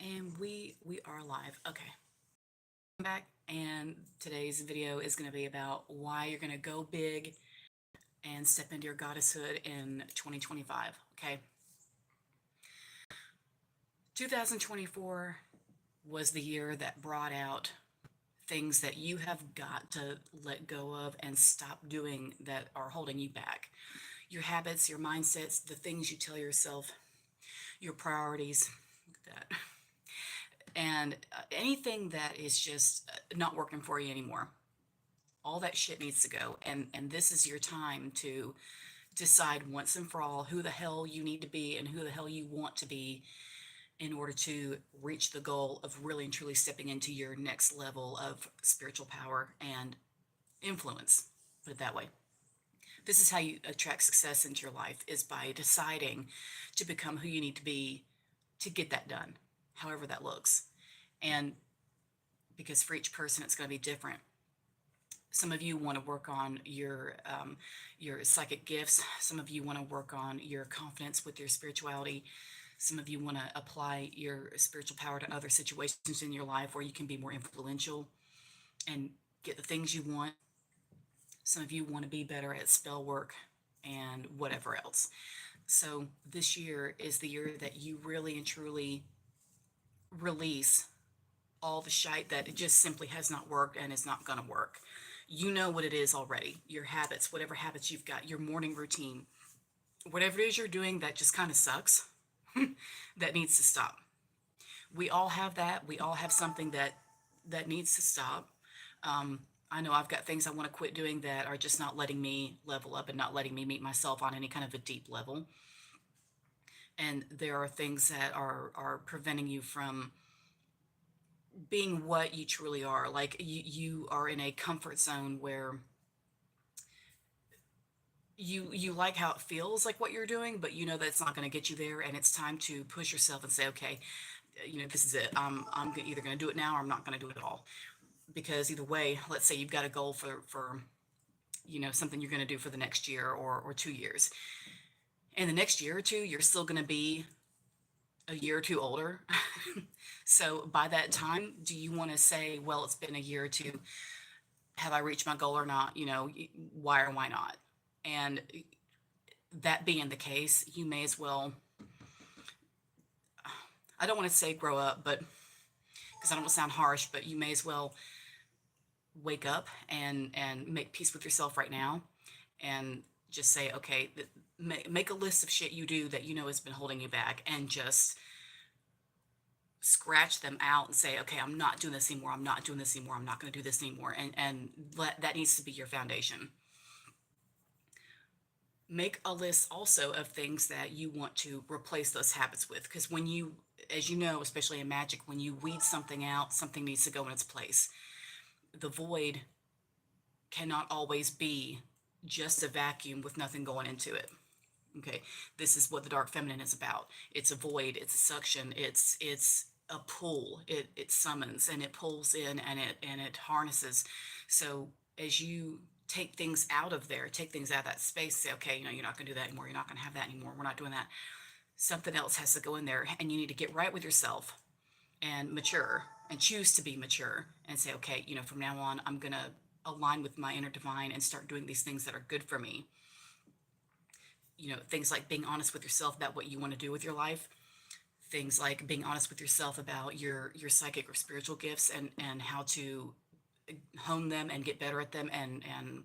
And we are live. Okay. I'm back, and today's video is going to be about why you're going to go big and step into your goddesshood in 2025. Okay. 2024 was the year that brought out things that you have got to let go of and stop doing that are holding you back. Your habits, your mindsets, the things you tell yourself, your priorities. Look at that. And anything that is just not working for you anymore. All that shit needs to go. And this is your time to decide once and for all who the hell you need to be and who the hell you want to be in order to reach the goal of really and truly stepping into your next level of spiritual power and influence. Put it that way. This is how you attract success into your life, is by deciding to become who you need to be to get that done, however that looks. And because for each person it's going to be different. Some of you want to work on your psychic gifts. Some of you want to work on your confidence with your spirituality. Some of you want to apply your spiritual power to other situations in your life where you can be more influential and get the things you want. Some of you want to be better at spell work and whatever else. So this year is the year that you really and truly release all the shite that it just simply has not worked and is not going to work. You know what it is already. Your habits, whatever habits you've got, your morning routine, whatever it is you're doing that just kind of sucks, that needs to stop. We all have that. We all have something that needs to stop. I know I've got things I want to quit doing that are just not letting me level up and not letting me meet myself on any kind of a deep level. And there are things that are preventing you from being what you truly are. Like you are in a comfort zone where you like how it feels like what you're doing, but you know that it's not going to get you there, and it's time to push yourself and say, okay, this is it. Either going to do it now or I'm not going to do it at all. Because either way, let's say you've got a goal for something you're going to do for the next year or 2 years. And the next year or two, you're still going to be a year or two older. So by that time, do you want to say, well, it's been a year or two, have I reached my goal or not? Why or why not? And that being the case, you may as well, I don't want to say grow up, but because I don't want to sound harsh, but you may as well wake up and make peace with yourself right now and just say, okay, make a list of shit you do that you know has been holding you back, and just scratch them out and say, okay, I'm not doing this anymore. I'm not doing this anymore. I'm not going to do this anymore. And that needs to be your foundation. Make a list also of things that you want to replace those habits with. Because when you, as you know, especially in magic, when you weed something out, something needs to go in its place. The void cannot always be just a vacuum with nothing going into it. Okay, this is what the dark feminine is about. It's a void, it's a suction, it's a pull. It summons and it pulls in and it harnesses. So as you take things out of there, take things out of that space, say, okay, you're not going to do that anymore. You're not going to have that anymore. We're not doing that. Something else has to go in there, and you need to get right with yourself and mature and choose to be mature and say, okay, from now on, I'm going to align with my inner divine and start doing these things that are good for me. Things like being honest with yourself about what you want to do with your life. Things like being honest with yourself about your psychic or spiritual gifts, and how to hone them and get better at them, and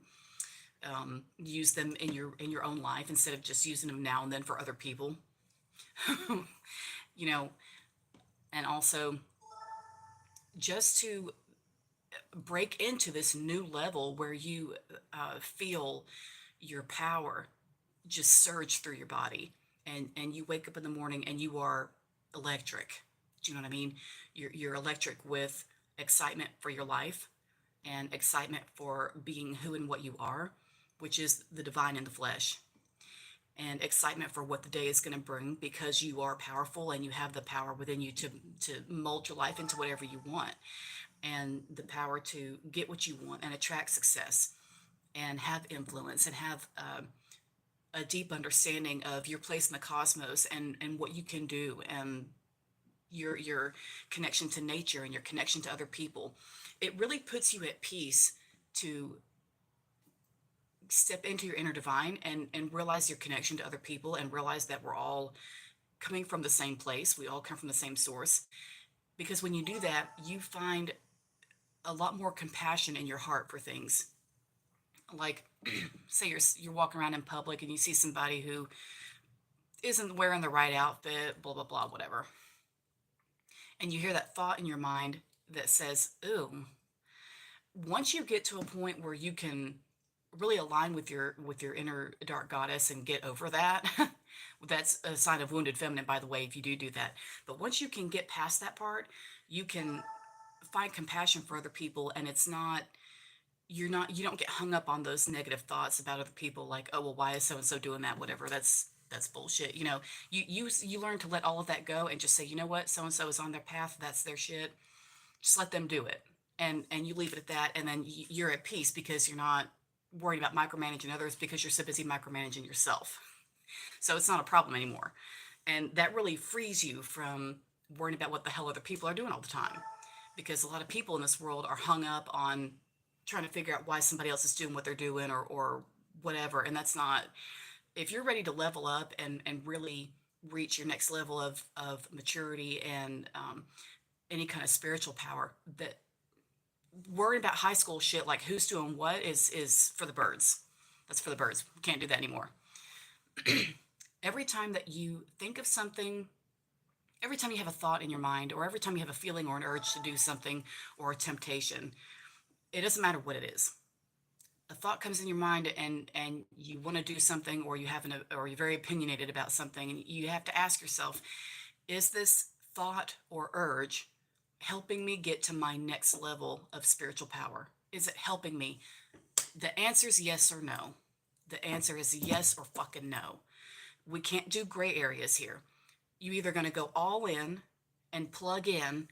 use them in your own life instead of just using them now and then for other people. you know and also just to break into this new level where you feel your power just surge through your body, and you wake up in the morning and you are electric. Do you know what I mean? You're electric with excitement for your life and excitement for being who and what you are, which is the divine in the flesh, and excitement for what the day is going to bring, because you are powerful and you have the power within you to mold your life into whatever you want, and the power to get what you want and attract success and have influence and have a deep understanding of your place in the cosmos and what you can do, and your connection to nature and your connection to other people. It really puts you at peace to step into your inner divine and realize your connection to other people and realize that we're all coming from the same place. We all come from the same source. Because when you do that, you find a lot more compassion in your heart for things. Like, say you're walking around in public and you see somebody who isn't wearing the right outfit, blah blah blah, whatever, and you hear that thought in your mind that says, "Ooh." Once you get to a point where you can really align with your inner dark goddess and get over that, that's a sign of wounded feminine, by the way, if you do that. But once you can get past that part, you can find compassion for other people, and it's not you don't get hung up on those negative thoughts about other people, like, oh well, why is so and so doing that, whatever. That's bullshit. You learn to let all of that go and just say, you know what, so and so is on their path, that's their shit, just let them do it. And you leave it at that, and then you're at peace because you're not worried about micromanaging others because you're so busy micromanaging yourself. So it's not a problem anymore. And that really frees you from worrying about what the hell other people are doing all the time. Because a lot of people in this world are hung up on trying to figure out why somebody else is doing what they're doing, or whatever. And that's not, if you're ready to level up and really reach your next level of maturity and any kind of spiritual power, that worrying about high school shit like who's doing what is for the birds. That's for the birds. We can't do that anymore. Every time that you think of something, every time you have a thought in your mind, or every time you have a feeling or an urge to do something or a temptation, it doesn't matter what it is. A thought comes in your mind and you want to do something, or or you're very opinionated about something, and you have to ask yourself, is this thought or urge helping me get to my next level of spiritual power? Is it helping me? The answer is yes or no. The answer is yes or fucking no. We can't do gray areas here. You either going to go all in and plug in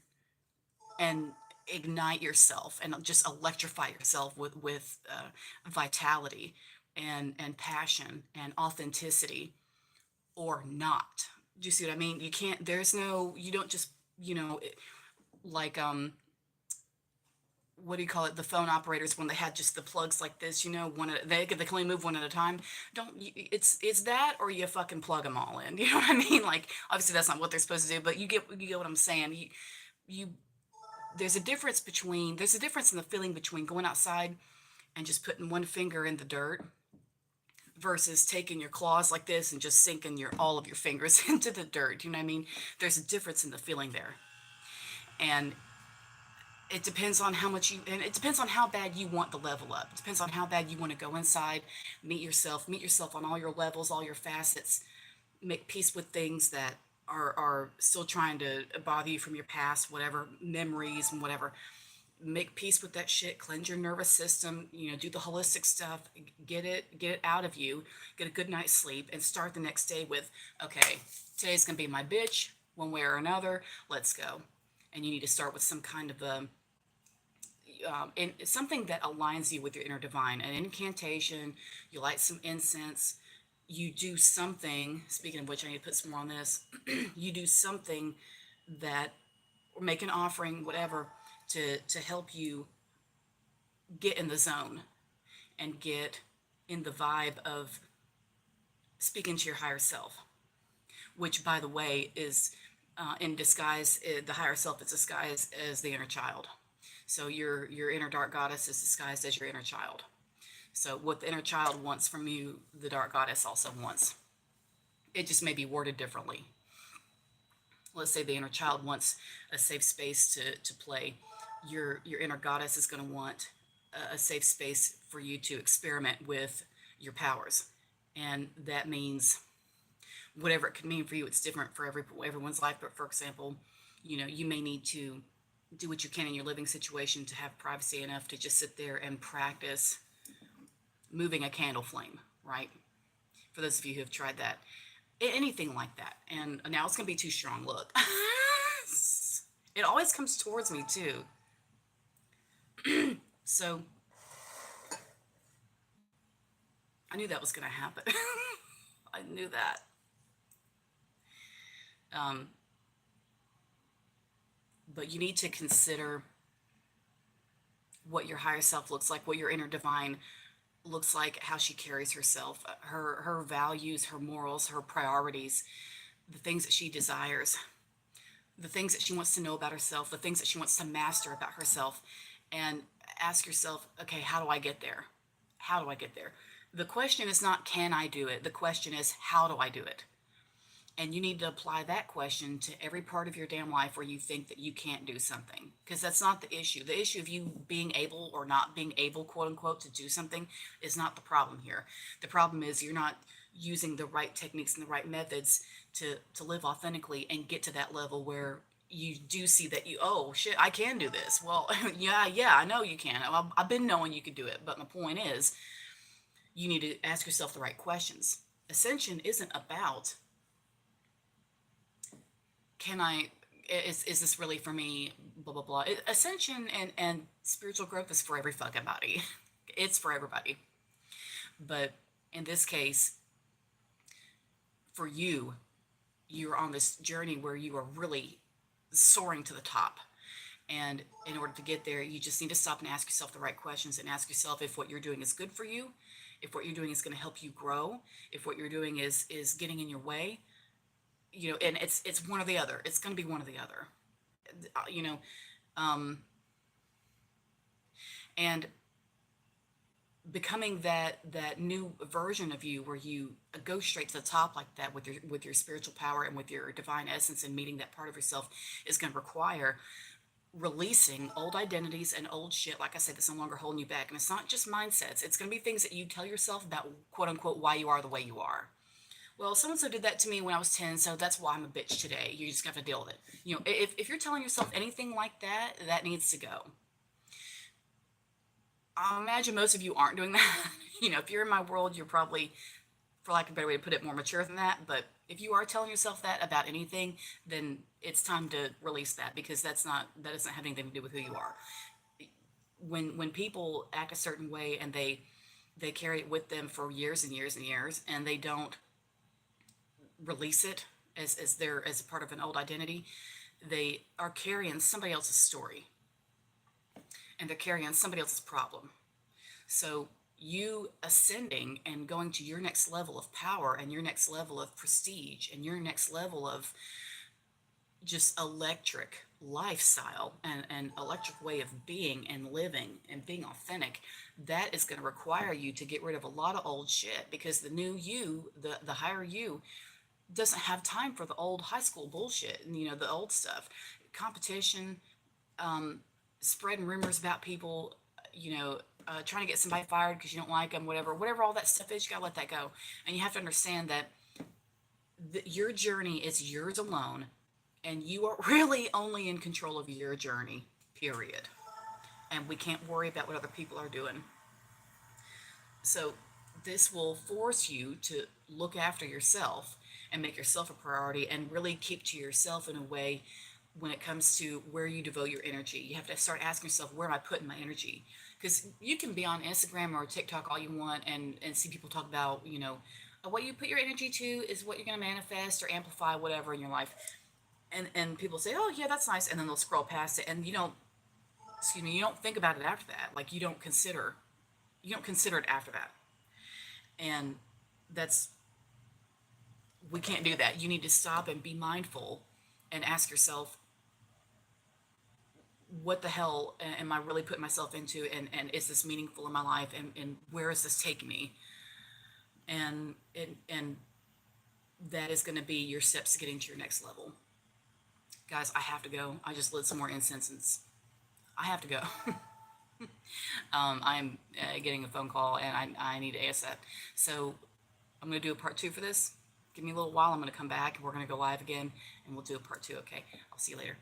and ignite yourself and just electrify yourself with vitality and passion and authenticity, or not. Do you see what I mean? You can't. There's no. You don't just. Like what do you call it? The phone operators, when they had just the plugs like this, they can only move one at a time. Don't it's that, or you fucking plug them all in. You know what I mean? Like, obviously that's not what they're supposed to do, but you get what I'm saying. You there's a difference in the feeling between going outside and just putting one finger in the dirt versus taking your claws like this and just sinking all of your fingers into the dirt. You know what I mean? There's a difference in the feeling there. And it depends on and it depends on how bad you want the level up. It depends on how bad you want to go inside, meet yourself on all your levels, all your facets, make peace with things that are still trying to bother you from your past, whatever, memories and whatever. Make peace with that shit, cleanse your nervous system, do the holistic stuff, get it out of you, get a good night's sleep, and start the next day with, okay, today's gonna be my bitch, one way or another, let's go. And you need to start with some kind of something that aligns you with your inner divine, an incantation. You light some incense, you do something, speaking of which, I need to put some more on this. You do something that, or make an offering, whatever, to help you get in the zone and get in the vibe of speaking to your higher self, which, by the way, is in disguise. The higher self is disguised as the inner child. So your inner dark goddess is disguised as your inner child. So what the inner child wants from you, the dark goddess also wants. It just may be worded differently. Let's say the inner child wants a safe space to play. Your inner goddess is going to want a safe space for you to experiment with your powers. And that means whatever it could mean for you. It's different for everyone's life. But for example, you may need to do what you can in your living situation to have privacy enough to just sit there and practice moving a candle flame, right? For those of you who have tried that, anything like that. And now it's gonna be too strong. Look, it always comes towards me too. So I knew that was gonna happen. I knew that. Um, but you need to consider what your higher self looks like, what your inner divine looks like, how she carries herself, her values, her morals, her priorities, the things that she desires, the things that she wants to know about herself, the things that she wants to master about herself, and ask yourself, okay, how do I get there? How do I get there? The question is not, can I do it? The question is, how do I do it? And you need to apply that question to every part of your damn life where you think that you can't do something. Because that's not the issue. The issue of you being able or not being able, quote unquote, to do something is not the problem here. The problem is you're not using the right techniques and the right methods to live authentically and get to that level where you do see that you, oh shit, I can do this. Well, yeah, I know you can. I've been knowing you could do it. But my point is, you need to ask yourself the right questions. Ascension isn't about, can I, is this really for me? Blah, blah, blah. Ascension and spiritual growth is for every fucking body. It's for everybody. But in this case, for you, you're on this journey where you are really soaring to the top. And in order to get there, you just need to stop and ask yourself the right questions and ask yourself if what you're doing is good for you, if what you're doing is going to help you grow, if what you're doing is getting in your way, and it's one or the other. It's going to be one or the other. You know, and becoming that new version of you where you go straight to the top like that with your spiritual power and with your divine essence, and meeting that part of yourself is going to require releasing old identities and old shit, like I said, that's no longer holding you back. And it's not just mindsets. It's going to be things that you tell yourself about, quote unquote, why you are the way you are. Well, so and so did that to me when I was 10, so that's why I'm a bitch today. You just have to deal with it. If you're telling yourself anything like that, that needs to go. I imagine most of you aren't doing that. If you're in my world, you're probably, for lack of a better way to put it, more mature than that. But if you are telling yourself that about anything, then it's time to release that, because that doesn't have anything to do with who you are. When people act a certain way and they carry it with them for years and years and years, and they don't release it as a part of an old identity, they are carrying somebody else's story, and they're carrying somebody else's problem. So you ascending and going to your next level of power and your next level of prestige and your next level of just electric lifestyle and electric way of being and living and being authentic, that is going to require you to get rid of a lot of old shit, because the new you, the higher you, doesn't have time for the old high school bullshit and the old stuff, competition, spreading rumors about people, trying to get somebody fired because you don't like them, whatever all that stuff is. You gotta let that go. And you have to understand that your journey is yours alone, and you are really only in control of your journey, period. And we can't worry about what other people are doing. So this will force you to look after yourself and make yourself a priority, and really keep to yourself in a way when it comes to where you devote your energy. You have to start asking yourself, where am I putting my energy? Because you can be on Instagram or TikTok all you want and see people talk about, what you put your energy to is what you're going to manifest or amplify, whatever, in your life. And people say, oh yeah, that's nice. And then they'll scroll past it, and you don't think about it after that. Like, you don't consider it after that. And we can't do that. You need to stop and be mindful and ask yourself, what the hell am I really putting myself into? And is this meaningful in my life? And where is this taking me? And that is going to be your steps to getting to your next level. Guys, I have to go. I just lit some more incense, and I have to go. I'm getting a phone call, and I need to ASAP. So I'm going to do a part 2 for this. Give me a little while. I'm going to come back, and we're going to go live again, and we'll do a part 2. Okay. I'll see you later.